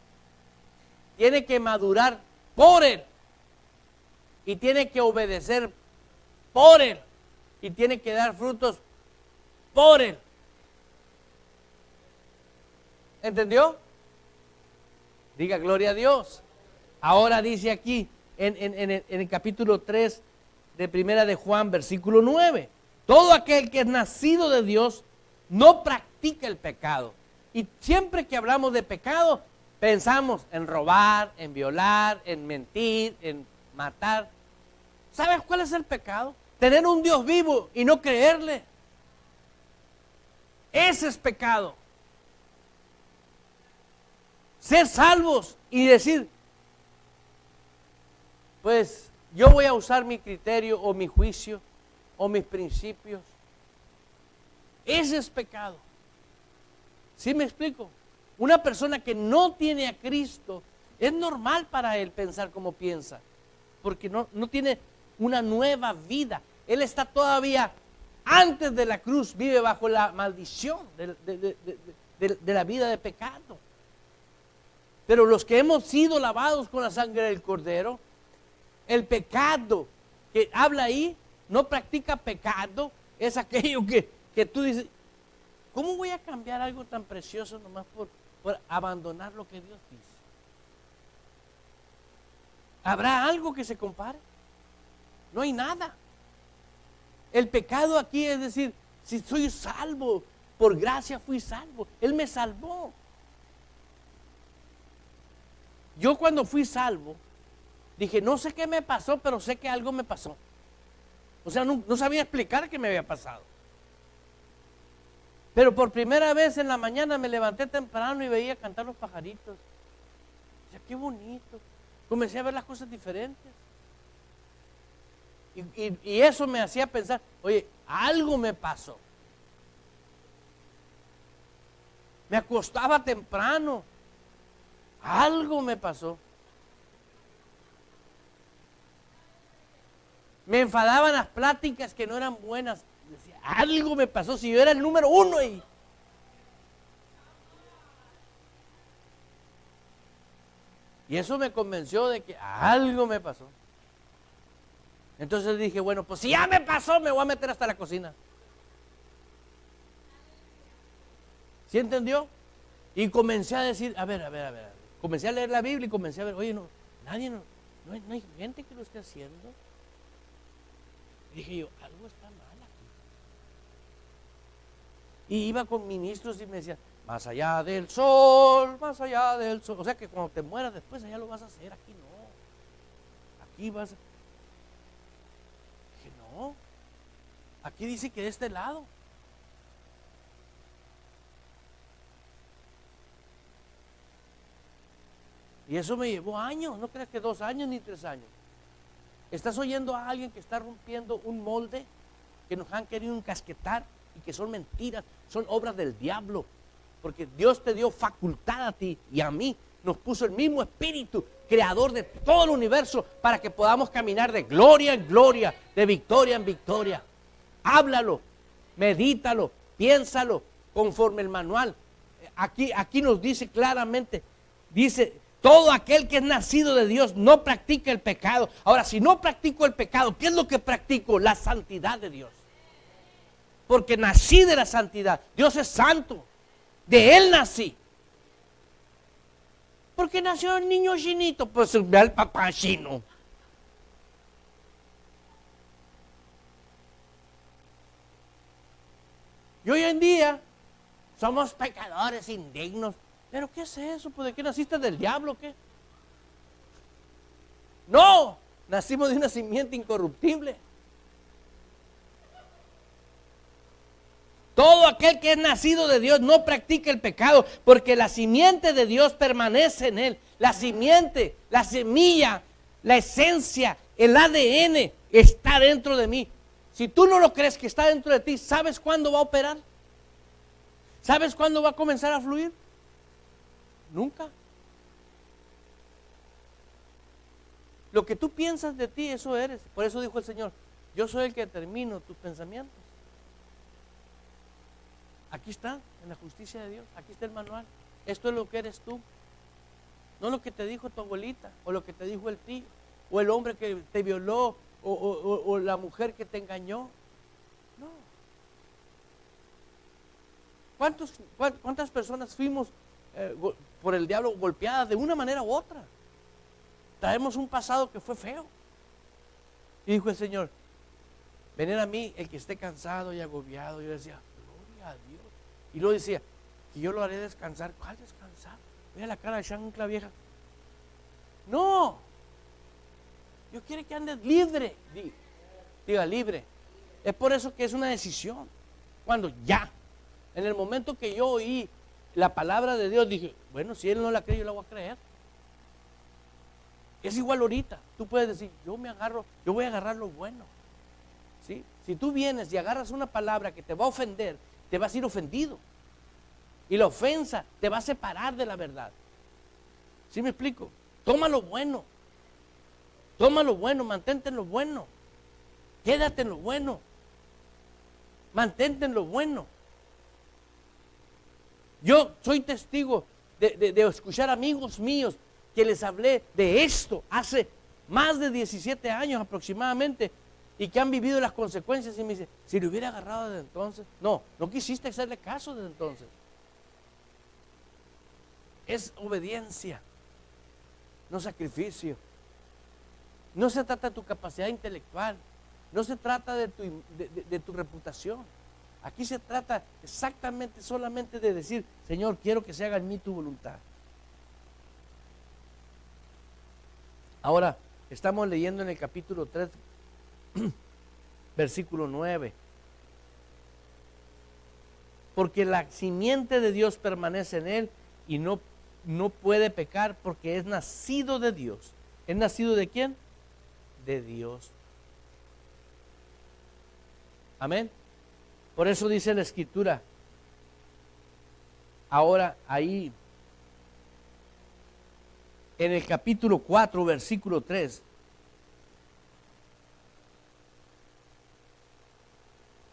Tiene que madurar por Él. Y tiene que obedecer por Él. Y tiene que dar frutos por Él. ¿Entendió? Diga gloria a Dios. Ahora dice aquí en el capítulo 3 de primera de Juan, versículo 9. Todo aquel que es nacido de Dios no practica el pecado. Y siempre que hablamos de pecado, pensamos en robar, en violar, en mentir, en matar. ¿Sabes cuál es el pecado? Tener un Dios vivo y no creerle. Ese es pecado. Ser salvos y decir, pues yo voy a usar mi criterio o mi juicio o mis principios. Ese es pecado. ¿Sí me explico? Una persona que no tiene a Cristo, es normal para él pensar como piensa, porque no tiene una nueva vida. Él está todavía antes de la cruz, vive bajo la maldición de la vida de pecado. Pero los que hemos sido lavados con la sangre del Cordero, el pecado que habla ahí, no practica pecado, es aquello que tú dices, ¿cómo voy a cambiar algo tan precioso nomás por abandonar lo que Dios dice? ¿Habrá algo que se compare? No hay nada. El pecado aquí es decir, si soy salvo, por gracia fui salvo, Él me salvó. Yo cuando fui salvo, dije, no sé qué me pasó, pero sé que algo me pasó. O sea, no sabía explicar qué me había pasado. Pero por primera vez en la mañana me levanté temprano y veía cantar los pajaritos. Decía, qué bonito. Comencé a ver las cosas diferentes. Y eso me hacía pensar, oye, algo me pasó. Me acostaba temprano. Algo me pasó. Me enfadaban las pláticas que no eran buenas. Decía, algo me pasó si yo era el número 1 y... Y eso me convenció de que algo me pasó. Entonces dije, bueno, pues si ya me pasó, me voy a meter hasta la cocina. ¿Sí entendió? Y comencé a decir, a ver. Comencé a leer la Biblia y comencé a ver, oye, no hay gente que lo esté haciendo. Dije yo, algo está mal aquí. Y iba con ministros y me decían, más allá del sol, más allá del sol. O sea que cuando te mueras después allá lo vas a hacer, aquí no. Aquí vas a... Dije, no. Aquí dice que de este lado. Y eso me llevó años, no creas que 2 años ni 3 años. Estás oyendo a alguien que está rompiendo un molde que nos han querido encasquetar y que son mentiras, son obras del diablo. Porque Dios te dio facultad a ti y a mí, nos puso el mismo espíritu, creador de todo el universo, para que podamos caminar de gloria en gloria, de victoria en victoria. Háblalo, medítalo, piénsalo, conforme el manual. Aquí nos dice claramente, dice, todo aquel que es nacido de Dios no practica el pecado. Ahora, si no practico el pecado, ¿qué es lo que practico? La santidad de Dios. Porque nací de la santidad. Dios es santo. De Él nací. Porque nació el niño chinito, pues ve al papá chino. Y hoy en día somos pecadores indignos. ¿Pero qué es eso? ¿Pues de qué naciste del diablo o qué? No, nacimos de una simiente incorruptible. Todo aquel que es nacido de Dios no practica el pecado, porque la simiente de Dios permanece en él. La simiente, la semilla, la esencia, el ADN está dentro de mí. Si tú no lo crees que está dentro de ti, ¿sabes cuándo va a operar? ¿Sabes cuándo va a comenzar a fluir? Nunca. Lo que tú piensas de ti, eso eres. Por eso dijo el Señor, yo soy el que determino tus pensamientos. Aquí está, en la justicia de Dios, aquí está el manual. Esto es lo que eres tú. No lo que te dijo tu abuelita, o lo que te dijo el tío, o el hombre que te violó, o la mujer que te engañó. No. ¿Cuántas personas fuimos por el diablo golpeadas de una manera u otra? Traemos un pasado que fue feo. Y dijo el Señor, venid a mí el que esté cansado y agobiado. Y yo decía, gloria a Dios. Y luego decía, que yo lo haré descansar. ¿Cuál descansar? Mira la cara de chancla vieja. No. Yo quiero que andes libre. Diga libre. Es por eso que es una decisión. Cuando ya, en el momento que yo oí la palabra de Dios, dije, bueno, si Él no la cree, yo la voy a creer. Es igual ahorita. Tú puedes decir, yo voy a agarrar lo bueno. ¿Sí? Si tú vienes y agarras una palabra que te va a ofender, te vas a ir ofendido. Y la ofensa te va a separar de la verdad. ¿Sí me explico? Toma lo bueno. Toma lo bueno, mantente en lo bueno. Quédate en lo bueno. Mantente en lo bueno. Yo soy testigo de escuchar amigos míos que les hablé de esto hace más de 17 años aproximadamente y que han vivido las consecuencias y me dicen, si lo hubiera agarrado desde entonces. No quisiste hacerle caso desde entonces. Es obediencia, no sacrificio. No se trata de tu capacidad intelectual, no se trata de tu reputación. Aquí se trata exactamente solamente de decir, Señor, quiero que se haga en mí tu voluntad. Ahora, estamos leyendo en el capítulo 3, versículo 9. Porque la simiente de Dios permanece en él y no puede pecar porque es nacido de Dios. ¿Es nacido de quién? De Dios. Amén. Por eso dice la Escritura. Ahora ahí, en el capítulo 4, versículo 3,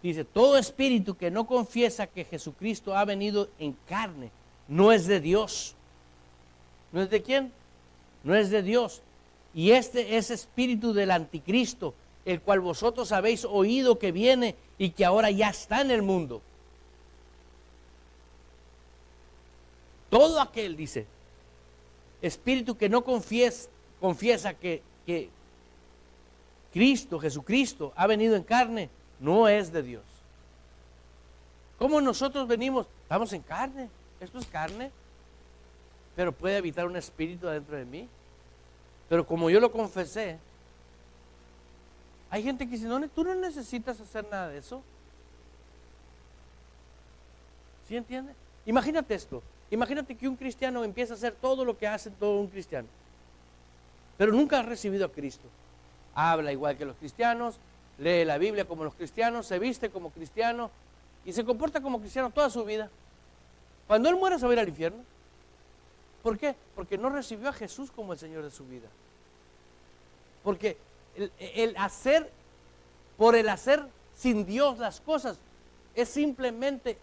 dice, todo espíritu que no confiesa que Jesucristo ha venido en carne, no es de Dios. ¿No es de quién? no es de Dios. Y este es espíritu del anticristo, el cual vosotros habéis oído que viene y que ahora ya está en el mundo. Todo aquel, dice, espíritu que no confiesa que Cristo, Jesucristo, ha venido en carne, no es de Dios. ¿Cómo nosotros venimos? Estamos en carne, esto es carne, pero puede habitar un espíritu adentro de mí. Pero como yo lo confesé, hay gente que dice, no, tú no necesitas hacer nada de eso. ¿Sí entiendes? Imagínate esto, imagínate que un cristiano empieza a hacer todo lo que hace todo un cristiano, pero nunca ha recibido a Cristo. Habla igual que los cristianos, lee la Biblia como los cristianos, se viste como cristiano y se comporta como cristiano toda su vida. Cuando él muera se va a ir al infierno. ¿Por qué? Porque no recibió a Jesús como el Señor de su vida. Porque por el hacer sin Dios las cosas, es simplemente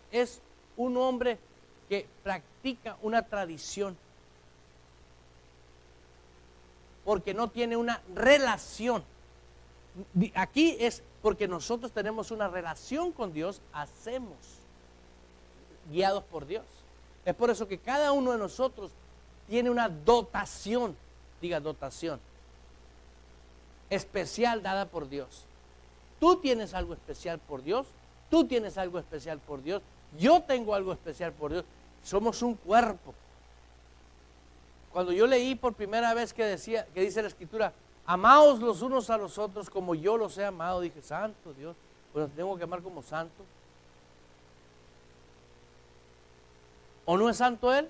un hombre que practica una tradición. Porque no tiene una relación. Aquí es porque nosotros tenemos una relación con Dios, hacemos, guiados por Dios. Es por eso que cada uno de nosotros tiene una dotación, diga dotación, especial dada por Dios. Tú tienes algo especial por Dios, tú tienes algo especial por Dios, yo tengo algo especial por Dios. Somos un cuerpo. Cuando yo leí por primera vez que dice la Escritura, amaos los unos a los otros como yo los he amado, dije, santo Dios, pues nos tengo que amar como santo. ¿O no es santo Él?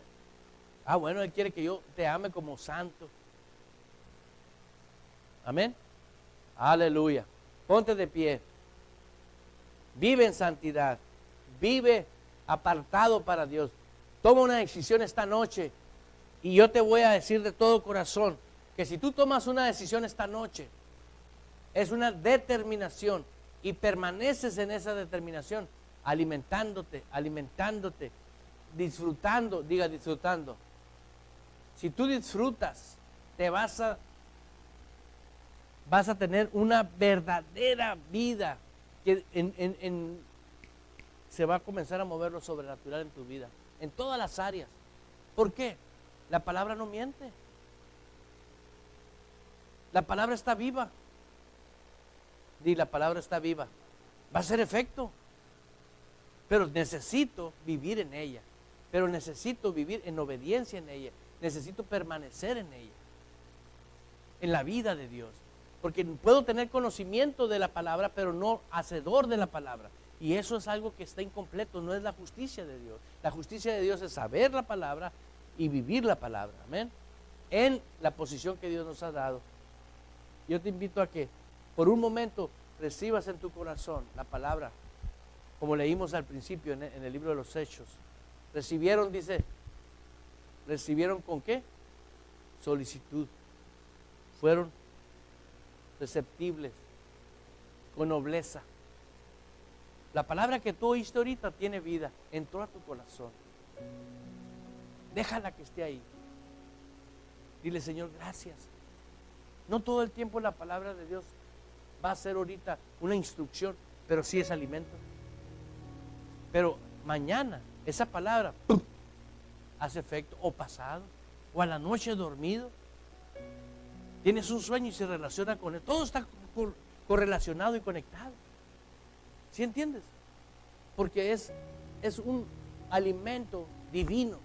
Ah, bueno, Él quiere que yo te ame como santo. Amén. Aleluya. Ponte de pie. Vive en santidad. Vive apartado para Dios. Toma una decisión esta noche. Y yo te voy a decir de todo corazón que si tú tomas una decisión esta noche, es una determinación y permaneces en esa determinación, alimentándote, disfrutando, diga disfrutando. Si tú disfrutas, te vas a tener una verdadera vida que se va a comenzar a mover lo sobrenatural en tu vida, en todas las áreas. ¿Por qué? La palabra no miente. La palabra está viva. Di, la palabra está viva. Va a hacer efecto. Pero necesito vivir en ella. Pero necesito vivir en obediencia en ella. Necesito permanecer en ella. En la vida de Dios. Porque puedo tener conocimiento de la palabra, pero no hacedor de la palabra. Y eso es algo que está incompleto. No es la justicia de Dios. La justicia de Dios es saber la palabra y vivir la palabra, amén, en la posición que Dios nos ha dado. Yo te invito a que por un momento recibas en tu corazón la palabra, como leímos al principio en el libro de los Hechos. Recibieron, dice, ¿recibieron con qué? Solicitud. Fueron receptibles, con nobleza. La palabra que tú oíste ahorita tiene vida, entró a tu corazón. Déjala que esté ahí. Dile, Señor, gracias. No todo el tiempo la palabra de Dios va a ser ahorita una instrucción, pero sí es alimento. Pero mañana esa palabra hace efecto, o pasado, o a la noche dormido. Tienes un sueño y se relaciona con él. Todo está correlacionado y conectado. ¿Sí entiendes? Porque es un alimento divino,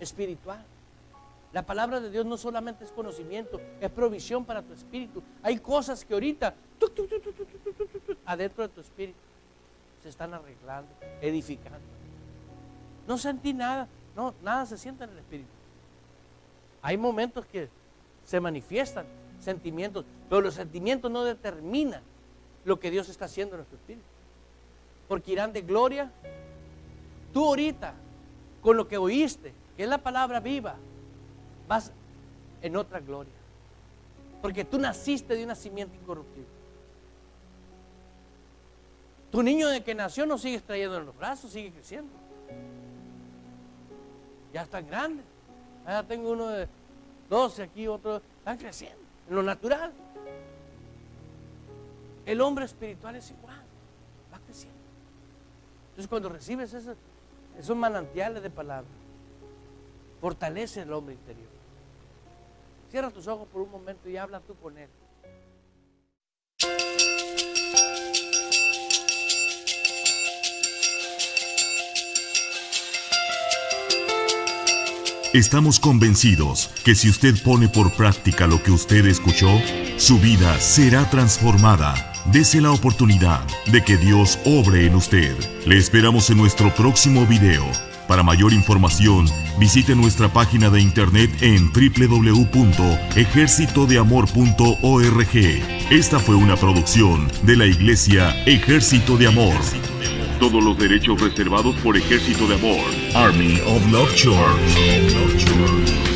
espiritual. La palabra de Dios no solamente es conocimiento, es provisión para tu espíritu. Hay cosas que ahorita adentro de tu espíritu se están arreglando, edificando. No sentí nada, no, nada se siente en el espíritu. Hay momentos que se manifiestan sentimientos, pero los sentimientos no determinan lo que Dios está haciendo en nuestro espíritu, porque irán de gloria. Tú ahorita, con lo que oíste, que es la palabra viva, vas en otra gloria, porque tú naciste de un nacimiento incorruptible. Tu niño de que nació no sigues trayendo en los brazos, sigue creciendo. Ya están grandes. Ya tengo uno de 12 aquí, otros, van creciendo en lo natural. El hombre espiritual es igual, va creciendo. Entonces cuando recibes esos manantiales de palabra, fortalece el hombre interior. Cierra tus ojos por un momento y habla tú con él. Estamos convencidos que si usted pone por práctica lo que usted escuchó, su vida será transformada. Dese la oportunidad de que Dios obre en usted. Le esperamos en nuestro próximo video. Para mayor información, visite nuestra página de internet en www.ejercitodeamor.org. Esta fue una producción de la Iglesia Ejército de Amor. Todos los derechos reservados por Ejército de Amor. Army of Love Church.